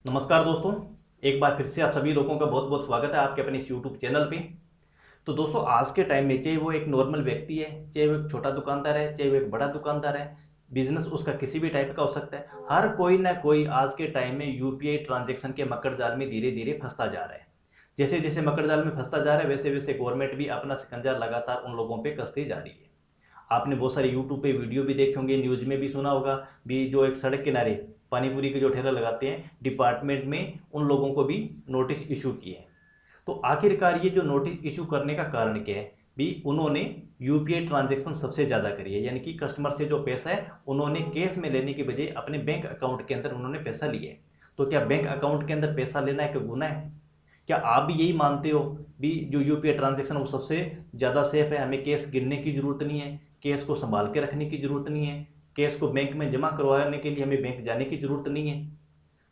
नमस्कार दोस्तों, एक बार फिर से आप सभी लोगों का बहुत बहुत स्वागत है आपके अपने इस यूट्यूब चैनल पे। तो दोस्तों, आज के टाइम में चाहे वो एक नॉर्मल व्यक्ति है, चाहे वो एक छोटा दुकानदार है, चाहे वो एक बड़ा दुकानदार है, बिजनेस उसका किसी भी टाइप का हो सकता है। हर कोई ना कोई आज के टाइम में यूपीआई ट्रांजैक्शन के मकड़ जाल में धीरे धीरे फंसता जा रहा है। जैसे जैसे मकड़ जाल में फंसता जा रहा है, वैसे वैसे गवर्नमेंट भी अपना शिकंजा लगातार उन लोगों पर कसती जा रही है। आपने बहुत सारे यूट्यूब पे वीडियो भी देखे होंगे, न्यूज़ में भी सुना होगा भी, जो एक सड़क किनारे पानी पूरी के जो ठेला लगाते हैं, डिपार्टमेंट में उन लोगों को भी नोटिस इशू किए हैं। तो आखिरकार ये जो नोटिस इशू करने का कारण क्या है भी, उन्होंने यूपीआई ट्रांजैक्शन सबसे ज़्यादा करी है। यानी कि कस्टमर से जो पैसा है उन्होंने कैश में लेने की बजाय अपने बैंक अकाउंट के अंदर उन्होंने पैसा लिया है। तो क्या बैंक अकाउंट के अंदर पैसा लेना एक गुनाह है? क्या आप भी यही मानते हो भी जो यूपीआई ट्रांजैक्शन वो सबसे ज़्यादा सेफ है, हमें कैश गिनने की ज़रूरत नहीं है, कैश को संभाल के रखने की ज़रूरत नहीं है, कैश को बैंक में जमा करवाने के लिए हमें बैंक जाने की ज़रूरत नहीं है?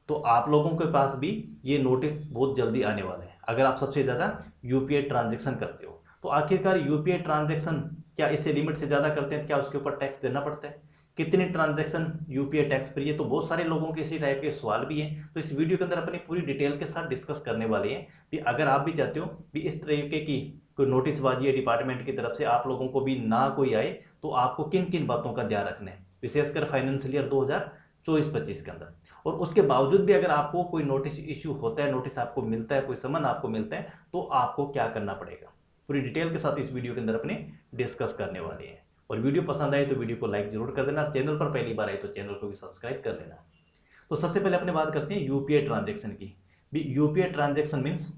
तो आप लोगों के पास भी ये नोटिस बहुत जल्दी आने वाला है अगर आप सबसे ज़्यादा यूपीआई ट्रांजैक्शन करते हो। तो आखिरकार यूपीआई ट्रांजैक्शन क्या इससे लिमिट से ज़्यादा करते हैं तो क्या उसके ऊपर टैक्स देना पड़ता है? कितनी ट्रांजैक्शन यूपीआई टैक्स फ्री है? तो बहुत सारे लोगों के इसी टाइप के सवाल भी हैं। तो इस वीडियो के अंदर अपनी पूरी डिटेल के साथ डिस्कस करने वाले हैं कि अगर आप भी चाहते हो कि इस तरीके की कोई नोटिसबाजी है डिपार्टमेंट की तरफ से आप लोगों को भी ना कोई आए, तो आपको किन किन बातों का ध्यान रखना है, विशेषकर फाइनेंशियल ईयर 2024-25 के अंदर। और उसके बावजूद भी अगर आपको कोई नोटिस इशू होता है, नोटिस आपको मिलता है, कोई समन आपको मिलता है, तो आपको क्या करना पड़ेगा, पूरी डिटेल के साथ इस वीडियो के अंदर अपने डिस्कस करने वाले हैं। और वीडियो पसंद आए तो वीडियो को लाइक जरूर कर देना, और चैनल पर पहली बार आए तो चैनल को भी सब्सक्राइब कर लेना। तो सबसे पहले अपने बात करते हैं यूपीआई ट्रांजैक्शन की। भी यूपीआई ट्रांजैक्शन मीन्स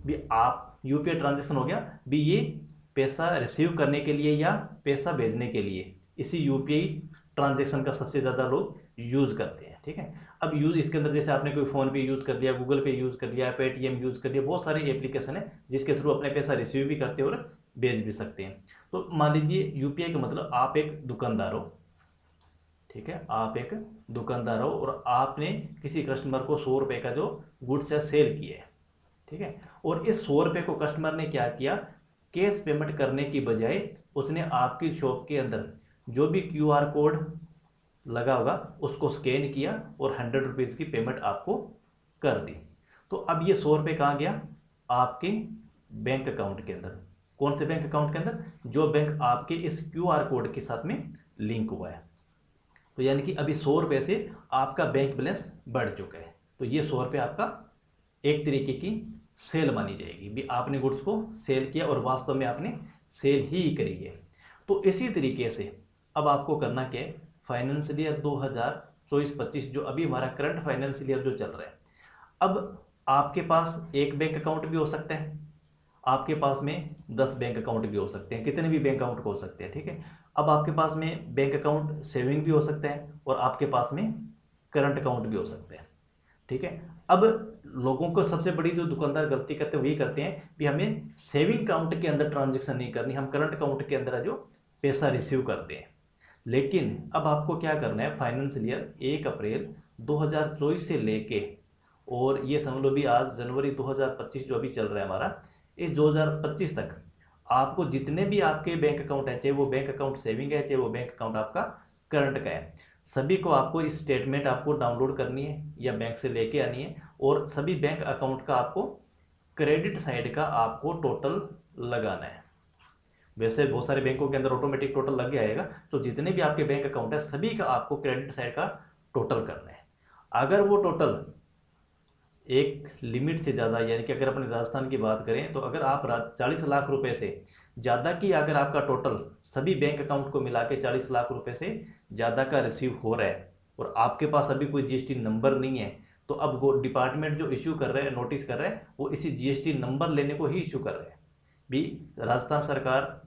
भी आप यूपीआई ट्रांजैक्शन हो गया भी, ये पैसा रिसीव करने के लिए या पैसा भेजने के लिए इसी यूपीआई ट्रांजैक्शन का सबसे ज़्यादा लोग यूज़ करते हैं। ठीक है, अब यूज़ इसके अंदर जैसे आपने कोई फ़ोन पे यूज़ कर लिया, गूगल पे यूज़ कर लिया, पेटीएम यूज़ कर लिया, बहुत सारे एप्लीकेशन है जिसके थ्रू अपने पैसा रिसीव भी करते हैं और भेज भी सकते हैं। तो मान लीजिए यूपीआई का मतलब आप एक दुकानदार हो। ठीक है, आप एक दुकानदार हो और आपने किसी कस्टमर को 100 रुपये का जो गुड्स है सेल किया है। ठीक है, और इस 100 रुपये को कस्टमर ने क्या किया, कैश पेमेंट करने की बजाय उसने आपकी शॉप के अंदर जो भी क्यूआर कोड लगा होगा उसको स्कैन किया और 100 रुपीज़ की पेमेंट आपको कर दी। तो अब ये 100 रुपये कहाँ गया, आपके बैंक अकाउंट के अंदर। कौन से बैंक अकाउंट के अंदर? जो बैंक आपके इस क्यूआर कोड के साथ में लिंक हुआ है। तो यानी कि अभी 100 रुपये से आपका बैंक बैलेंस बढ़ चुका है। तो ये 100 रुपये आपका एक तरीके की सेल मानी जाएगी भी, आपने गुड्स को सेल किया और वास्तव में आपने सेल ही करी है। तो इसी तरीके से अब आपको करना क्या है, फाइनेंशियल ईयर 2024-25 जो अभी हमारा करंट फाइनेंशियल ईयर जो चल रहा है, अब आपके पास एक बैंक अकाउंट भी हो सकता है, आपके पास में 10 बैंक अकाउंट भी हो सकते हैं, कितने भी बैंक अकाउंट हो सकते हैं। ठीक है, अब आपके पास में बैंक अकाउंट सेविंग भी हो सकता है और आपके पास में करंट अकाउंट भी हो सकते हैं। ठीक है, अब लोगों को सबसे बड़ी जो दुकानदार गलती करते हैं वही करते हैं कि हमें सेविंग अकाउंट के अंदर ट्रांजैक्शन नहीं करनी, हम करंट अकाउंट के अंदर जो पैसा रिसीव करते हैं। लेकिन अब आपको क्या करना है, फाइनेंशियल ईयर 1 अप्रैल 2024 से लेके और ये समझ लो भी आज जनवरी 2025 जो अभी चल रहा है हमारा, इस 2025 तक आपको जितने भी आपके बैंक अकाउंट है, चाहे वो बैंक अकाउंट सेविंग है, चाहे वो बैंक अकाउंट आपका करंट का है, सभी को आपको इस स्टेटमेंट आपको डाउनलोड करनी है या बैंक से लेके आनी है। और सभी बैंक अकाउंट का आपको क्रेडिट साइड का आपको टोटल लगाना है। वैसे बहुत सारे बैंकों के अंदर ऑटोमेटिक टोटल लग जाएगा, तो जितने भी आपके बैंक अकाउंट है सभी का आपको क्रेडिट साइड का टोटल करना है। अगर वो टोटल एक लिमिट से ज़्यादा, यानी कि अगर अपने राजस्थान की बात करें तो अगर आप 40 लाख रुपए से ज़्यादा की अगर आपका टोटल सभी बैंक अकाउंट को मिला के 40 लाख रुपए से ज़्यादा का रिसीव हो रहा है और आपके पास अभी कोई जीएसटी नंबर नहीं है, तो अब वो डिपार्टमेंट जो इशू कर रहा है, नोटिस कर रहा है, वो इसी जीएसटी नंबर लेने को ही इशू कर रहे हैं। भी राजस्थान सरकार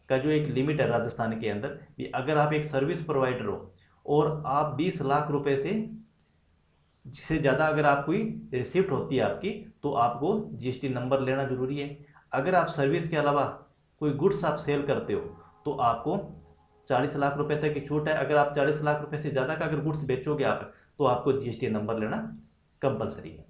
का जो एक लिमिट है राजस्थान के अंदर भी, अगर आप एक सर्विस प्रोवाइडर हो और आप 20 लाख रुपए से ज़्यादा अगर आप कोई रिसिप्ट होती है आपकी, तो आपको जीएसटी नंबर लेना ज़रूरी है। अगर आप सर्विस के अलावा कोई गुड्स आप सेल करते हो तो आपको 40 लाख रुपए तक की छूट है। अगर आप 40 लाख रुपए से ज़्यादा का अगर गुड्स बेचोगे आप, तो आपको जीएसटी नंबर लेना कंपलसरी है।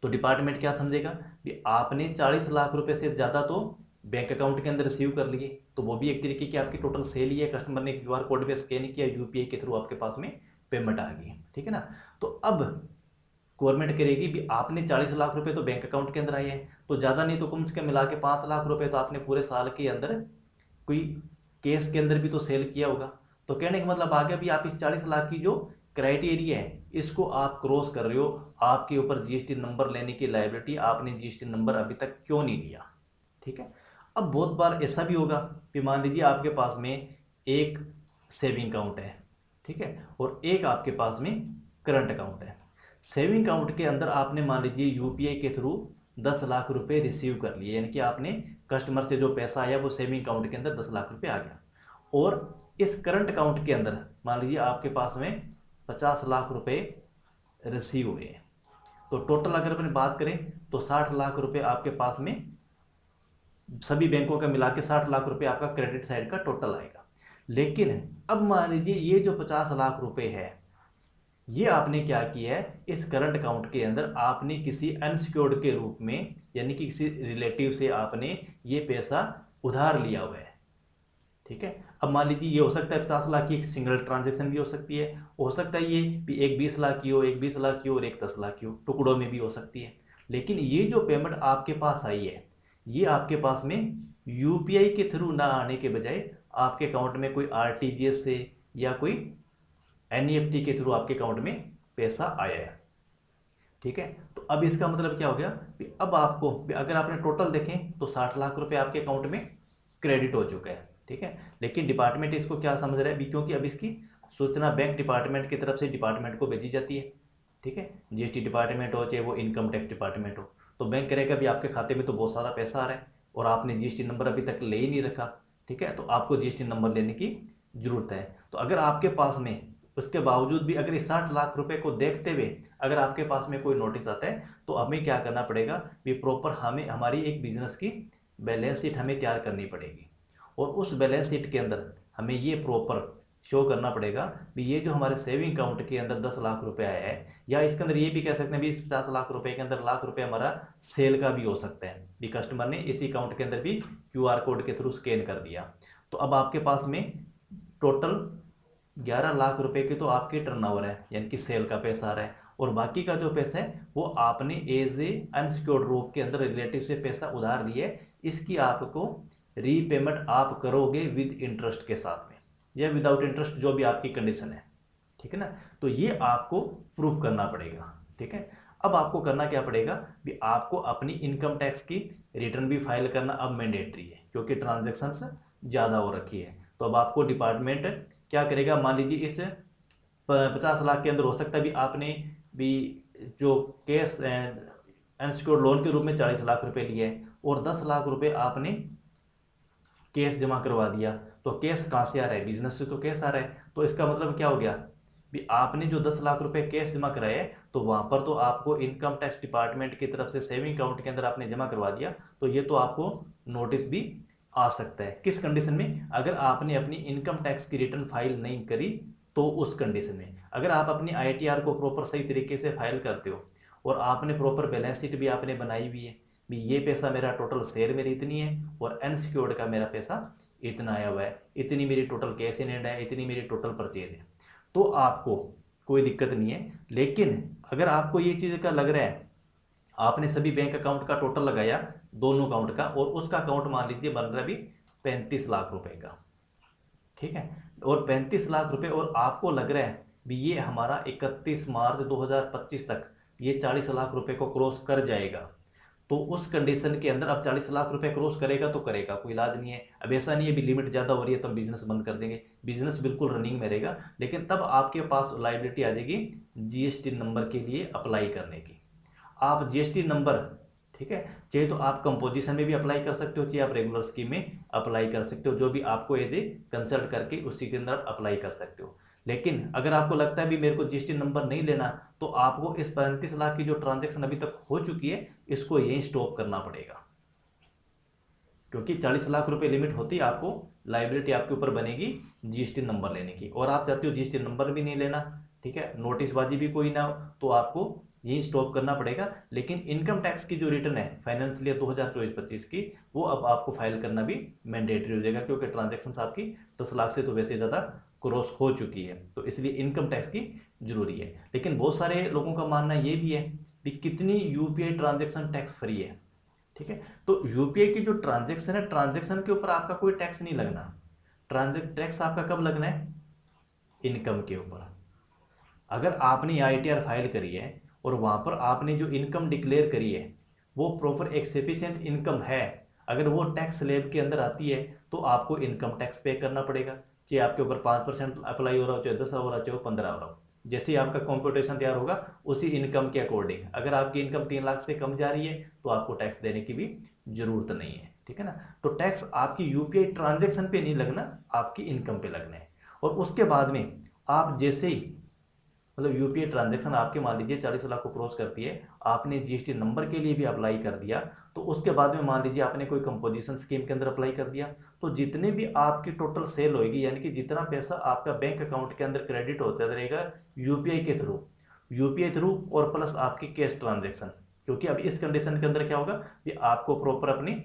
तो डिपार्टमेंट क्या समझेगा कि आपने 40 लाख रुपए से ज़्यादा तो बैंक अकाउंट के अंदर रिसीव कर लिए, तो वो भी एक तरीके की आपकी टोटल सेल ही है। कस्टमर ने क्यूआर कोड पे स्कैन किया, यूपीआई के थ्रू आपके पास में पेमेंट आ गई, ठीक है ना। तो अब गवर्नमेंट करेगी भी आपने 40 लाख रुपए तो बैंक अकाउंट के अंदर आए हैं, तो ज़्यादा नहीं तो कम से कम मिला के 5 लाख रुपए तो आपने पूरे साल के अंदर कोई केस के अंदर भी तो सेल किया होगा। तो कहने का मतलब आ गया भी आप इस 40 लाख की जो क्राइटेरिया है इसको आप क्रॉस कर रहे हो, आपके ऊपर जीएसटी नंबर लेने की लायबिलिटी, आपने जीएसटी नंबर अभी तक क्यों नहीं लिया, ठीक है। अब बहुत बार ऐसा भी होगा कि मान लीजिए आपके पास में एक सेविंग अकाउंट है, ठीक है, और एक आपके पास में करंट अकाउंट है। सेविंग अकाउंट के अंदर आपने मान लीजिए यूपीआई के थ्रू 10 लाख रुपए रिसीव कर लिए, यानी कि आपने कस्टमर से जो पैसा आया वो सेविंग अकाउंट के अंदर 10 लाख रुपए आ गया। और इस करंट अकाउंट के अंदर मान लीजिए आपके पास में 50 लाख रुपए रिसीव हुए हैं, तो टोटल अगर अपन बात करें तो 60 लाख रुपए आपके पास में सभी बैंकों का मिला के 60 लाख रुपए आपका क्रेडिट साइड का टोटल आएगा। लेकिन अब मान लीजिए ये जो 50 लाख रुपए है ये आपने क्या किया है, इस करंट अकाउंट के अंदर आपने किसी अनसिक्योर्ड के रूप में यानी कि किसी रिलेटिव से आपने ये पैसा उधार लिया हुआ है, ठीक है। अब मान लीजिए ये हो सकता है 50 लाख की एक सिंगल ट्रांजैक्शन भी हो सकती है, हो सकता है ये भी एक 20 लाख की हो, एक 20 लाख की हो और एक 10 लाख की हो, टुकड़ों में भी हो सकती है। लेकिन ये जो पेमेंट आपके पास आई है ये आपके पास में यूपीआई के थ्रू ना आने के बजाय आपके अकाउंट में कोई आरटीजीएस से या कोई एनईएफटी के थ्रू आपके अकाउंट में पैसा आया है, ठीक है। तो अब इसका मतलब क्या हो गया कि अब आपको अगर आपने टोटल देखें तो 60 लाख रुपए आपके अकाउंट में क्रेडिट हो चुका है, ठीक है। लेकिन डिपार्टमेंट इसको क्या समझ रहा है भी, क्योंकि अब इसकी सूचना बैंक डिपार्टमेंट की तरफ से डिपार्टमेंट को भेजी जाती है, ठीक है। जीएसटी डिपार्टमेंट हो चाहे वो इनकम टैक्स डिपार्टमेंट हो, तो बैंक करेगा भी आपके खाते में तो बहुत सारा पैसा आ रहा है और आपने जीएसटी नंबर अभी तक ले ही नहीं रखा, ठीक है। तो आपको जीएसटी नंबर लेने की जरूरत है। तो अगर आपके पास में उसके बावजूद भी अगर इस 60 लाख रुपए को देखते हुए अगर आपके पास में कोई नोटिस आता है तो हमें क्या करना पड़ेगा भी, प्रॉपर हमें हमारी एक बिजनेस की बैलेंस शीट हमें तैयार करनी पड़ेगी और उस बैलेंस शीट के अंदर हमें ये प्रॉपर शो करना पड़ेगा भी ये जो हमारे सेविंग अकाउंट के अंदर 10 लाख रुपए आया है, या इसके अंदर ये भी कह सकते हैं भी इस 50 लाख रुपए के अंदर लाख रुपए हमारा सेल का भी हो सकता है भी, कस्टमर ने इसी अकाउंट के अंदर भी क्यूआर कोड के थ्रू स्कैन कर दिया। तो अब आपके पास में टोटल 11 लाख रुपए की तो आपकी टर्नओवर है यानी कि सेल का पैसा आ रहा है, और बाकी का जो पैसा है वो आपने एज ए अनसिक्योर्ड रूप के अंदर रिलेटिव से पैसा उधार लिए, इसकी आपको रीपेमेंट आप करोगे विद इंटरेस्ट के साथ में या विदाउट इंटरेस्ट, जो भी आपकी कंडीशन है, ठीक है ना। तो ये आपको प्रूफ करना पड़ेगा, ठीक है। अब आपको करना क्या पड़ेगा भी, आपको अपनी इनकम टैक्स की रिटर्न भी फाइल करना अब मैंडेटरी है क्योंकि ट्रांजैक्शंस ज़्यादा हो रखी है। तो अब आपको डिपार्टमेंट क्या करेगा, मान लीजिए इस 50 लाख के अंदर हो सकता है भी आपने भी जो केस अनसिक्योर्ड लोन के रूप में 40 लाख रुपए लिए और 10 लाख रुपए आपने केस जमा करवा दिया, तो केस कहाँ से आ रहा है, बिजनेस से तो केस आ रहा है। तो इसका मतलब क्या हो गया भी, आपने जो 10 लाख रुपए केस जमा कराए तो वहाँ पर तो आपको इनकम टैक्स डिपार्टमेंट की तरफ से सेविंग अकाउंट के अंदर आपने जमा करवा दिया, तो ये तो आपको नोटिस भी आ सकता है। किस कंडीशन में, अगर आपने अपनी इनकम टैक्स की रिटर्न फाइल नहीं करी तो उस कंडीशन में। अगर आप अपनी आईटीआर को प्रॉपर सही तरीके से फाइल करते हो और आपने प्रॉपर बैलेंस शीट भी आपने बनाई हुई है भी, ये पैसा मेरा टोटल सेल मेरी इतनी है और अनसिक्योर्ड का मेरा पैसा इतना आया हुआ है, इतनी मेरी टोटल कैश इन हैंड है, इतनी मेरी टोटल परचेज है, तो आपको कोई दिक्कत नहीं है। लेकिन अगर आपको ये चीज़ का लग रहा है, आपने सभी बैंक अकाउंट का टोटल लगाया दोनों अकाउंट का और उसका अकाउंट मान लीजिए बन रहा है भी 35 लाख रुपए का, ठीक है, और 35 लाख रुपए और आपको लग रहा है भी ये हमारा 31 मार्च 2025 तक ये 40 लाख रुपए को क्रॉस कर जाएगा, तो उस कंडीशन के अंदर अब 40 लाख रुपए क्रॉस करेगा तो करेगा, कोई इलाज नहीं है। अब ऐसा नहीं है भी लिमिट ज़्यादा हो रही है तो हम बिजनेस बंद कर देंगे, बिजनेस बिल्कुल रनिंग में रहेगा, लेकिन तब आपके पास लायबिलिटी आ जाएगी जीएसटी नंबर के लिए अप्लाई करने की। आप जीएसटी नंबर, ठीक है, चाहे तो आप कंपोजिशन में भी अप्लाई कर सकते हो, चाहे आप रेगुलर स्कीम में अप्लाई कर सकते हो, जो भी आपको एज ए कंसल्ट करके उसी के अंदर अप्लाई कर सकते हो। लेकिन अगर आपको लगता है भी मेरे को जीएसटी नंबर नहीं लेना, तो आपको इस 35 लाख की जो ट्रांजैक्शन अभी तक हो चुकी है इसको यहीं स्टॉप करना पड़ेगा, क्योंकि 40 लाख रुपए लिमिट होती है, आपको लायबिलिटी आपके ऊपर बनेगी जीएसटी नंबर लेने की, और आप चाहते हो जीएसटी नंबर भी नहीं लेना, ठीक है, नोटिसबाजी भी कोई ना हो, तो आपको यही स्टॉप करना पड़ेगा। लेकिन इनकम टैक्स की जो रिटर्न है फाइनेंशियल ईयर 2024-25 की, वो अब आपको फाइल करना भी मैंडेटरी हो जाएगा, क्योंकि ट्रांजैक्शंस आपकी 10 लाख से तो वैसे ज़्यादा क्रॉस हो चुकी है, तो इसलिए इनकम टैक्स की जरूरी है। लेकिन बहुत सारे लोगों का मानना ये भी है कि कितनी यूपीआई ट्रांजैक्शन टैक्स फ्री है। ठीक है, तो यूपीआई की जो ट्रांजैक्शन है, ट्रांजैक्शन के ऊपर आपका कोई टैक्स नहीं लगना। टैक्स आपका कब लगना है? इनकम के ऊपर। अगर आपने आईटीआर फाइल करी है और वहाँ पर आपने जो इनकम डिक्लेयर करी है वो प्रॉपर एक सफिशिएंट इनकम है, अगर वो टैक्स स्लैब के अंदर आती है तो आपको इनकम टैक्स पे करना पड़ेगा, चाहे आपके ऊपर 5% अप्लाई हो रहा हो, चाहे 10 हो रहा हो, चाहे 15 हो रहा हो। जैसे ही आपका कॉम्पिटिशन तैयार होगा उसी इनकम के अकॉर्डिंग, अगर आपकी इनकम 3 लाख से कम जा रही है तो आपको टैक्स देने की भी जरूरत नहीं है। ठीक है ना, तो टैक्स आपकी यूपीआई ट्रांजेक्शन पे नहीं लगना, आपकी इनकम पे लगना है। और उसके बाद में आप जैसे ही मतलब यूपीआई ट्रांजैक्शन आपके मान लीजिए 40 लाख को क्रॉस करती है, आपने जीएसटी नंबर के लिए भी अप्लाई कर दिया, तो उसके बाद में मान लीजिए आपने कोई कंपोजिशन स्कीम के अंदर अप्लाई कर दिया, तो जितने भी आपकी टोटल सेल होगी, यानी कि जितना पैसा आपका बैंक अकाउंट के अंदर क्रेडिट होता रहेगा यूपीआई के थ्रू और प्लस आपकी कैश ट्रांजेक्शन, क्योंकि अब इस कंडीशन के अंदर क्या होगा कि आपको प्रॉपर अपनी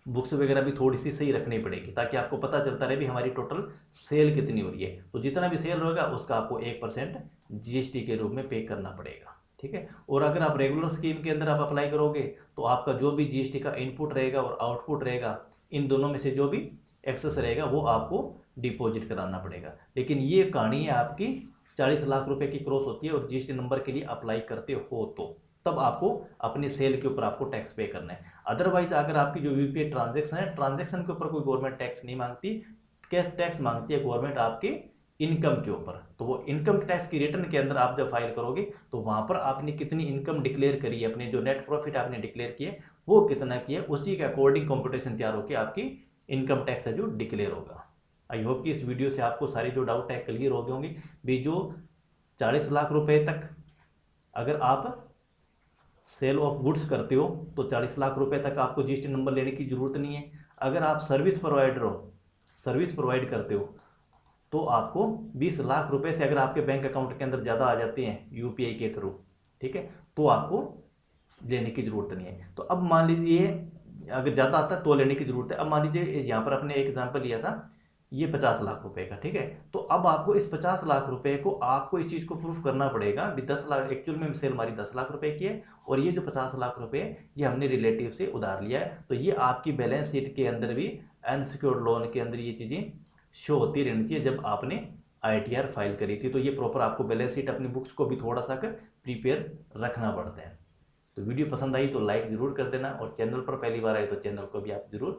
बुक्स वगैरह भी थोड़ी सी सही रखनी पड़ेगी, ताकि आपको पता चलता रहे भी हमारी टोटल सेल कितनी हो रही है। तो जितना भी सेल होगा उसका आपको 1% जीएसटी के रूप में पे करना पड़ेगा। ठीक है, और अगर आप रेगुलर स्कीम के अंदर आप अप्लाई करोगे तो आपका जो भी जीएसटी का इनपुट रहेगा और आउटपुट रहेगा, इन दोनों में से जो भी एक्सेस रहेगा वो आपको डिपॉजिट कराना पड़ेगा। लेकिन ये कहानी है आपकी 40 लाख रुपए की क्रॉस होती है और जीएसटी नंबर के लिए अप्लाई करते हो तो तब आपको अपनी सेल के ऊपर आपको टैक्स पे करना है। अदरवाइज अगर आपकी जो यूपीआई ट्रांजैक्शन है, ट्रांजैक्शन के ऊपर कोई गवर्नमेंट टैक्स नहीं मांगती, क्या टैक्स मांगती है गवर्नमेंट आपके इनकम के ऊपर। तो वो इनकम टैक्स की रिटर्न के अंदर आप जब फाइल करोगे तो वहाँ पर आपने कितनी इनकम डिक्लेयर करी है, अपने जो नेट प्रॉफिट आपने डिक्लेयर किए वो कितना किया, उसी के अकॉर्डिंग कंप्यूटेशन तैयार होकर आपकी इनकम टैक्स है जो डिक्लेयर होगा। आई होप कि इस वीडियो से आपको सारे जो डाउट है क्लियर हो गए होंगे भी। जो 40 लाख रुपए तक अगर आप सेल ऑफ गुड्स करते हो तो 40 लाख रुपए तक आपको जीएसटी नंबर लेने की ज़रूरत नहीं है। अगर आप सर्विस प्रोवाइडर हो, सर्विस प्रोवाइड करते हो, तो आपको 20 लाख रुपए से अगर आपके बैंक अकाउंट के अंदर ज़्यादा आ जाते हैं यूपीआई के थ्रू, ठीक है, तो आपको लेने की ज़रूरत नहीं है। तो अब मान लीजिए अगर ज़्यादा आता है तो लेने की ज़रूरत है। अब मान लीजिए यहाँ पर अपने एग्जाम्पल लिया था ये 50 लाख रुपए का, ठीक है, तो अब आपको इस 50 लाख रुपए को आपको इस चीज़ को प्रूफ करना पड़ेगा भी 10 लाख एक्चुअल में सेल हमारी 10 लाख रुपए की है और ये जो 50 लाख रुपए ये हमने रिलेटिव से उधार लिया है। तो ये आपकी बैलेंस शीट के अंदर भी अनसिक्योर्ड लोन के अंदर ये चीज़ें शो होती रहनी चाहिए जब आपने आईटीआर फाइल करी थी। तो ये प्रॉपर आपको बैलेंस शीट अपनी बुक्स को भी थोड़ा सा कर प्रिपेयर रखना पड़ता है। तो वीडियो पसंद आई तो लाइक ज़रूर कर देना और चैनल पर पहली बार आए तो चैनल को भी आप ज़रूर